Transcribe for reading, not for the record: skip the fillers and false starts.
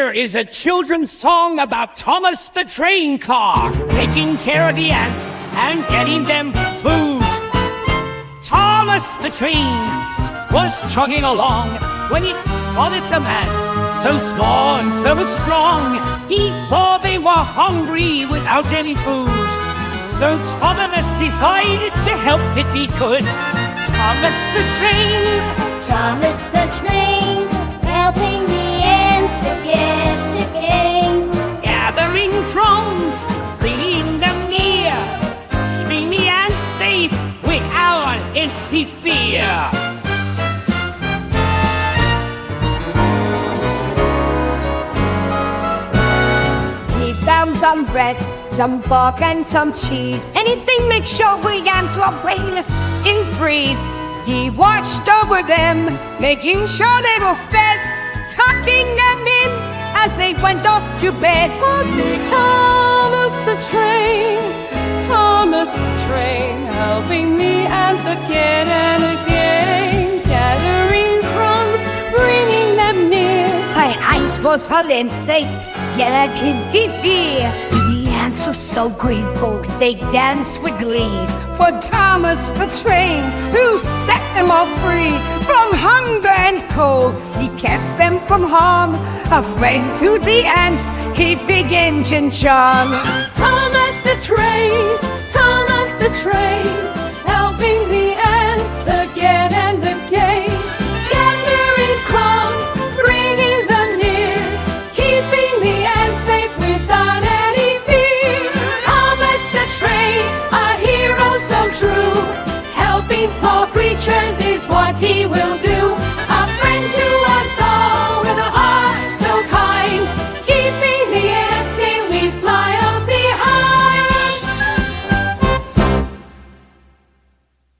Here is a children's song about Thomas the train car, taking care of the ants and getting them food. Thomas the train was chugging along when he spotted some ants, so small and so strong. He saw they were hungry without any food, so Thomas decided to help if he could. Thomas the train, helping the ants to get the game. Gathering crumbs, bringing them near, keeping the ants safe without any fear. He found some bread, some pork and some cheese. Anything make sure the ants were bailiff in freeze. He watched over them, making sure they were fed, tucking them in as they went off to bed. Was big Thomas the train, helping the ants again and again, gathering crumbs, bringing them near. My eyes was well and safe, yet I can't give fear. The ants were so grateful, they danced with glee. For Thomas the train, who set them all free from hunger and cold, he kept them from harm. A friend to the ants, he big engine charm. Thomas the train, helping the ants again and again, gathering crumbs, bringing them near, keeping the ants safe without any fear. Thomas the train, a hero so true, helping small creatures is what he will do.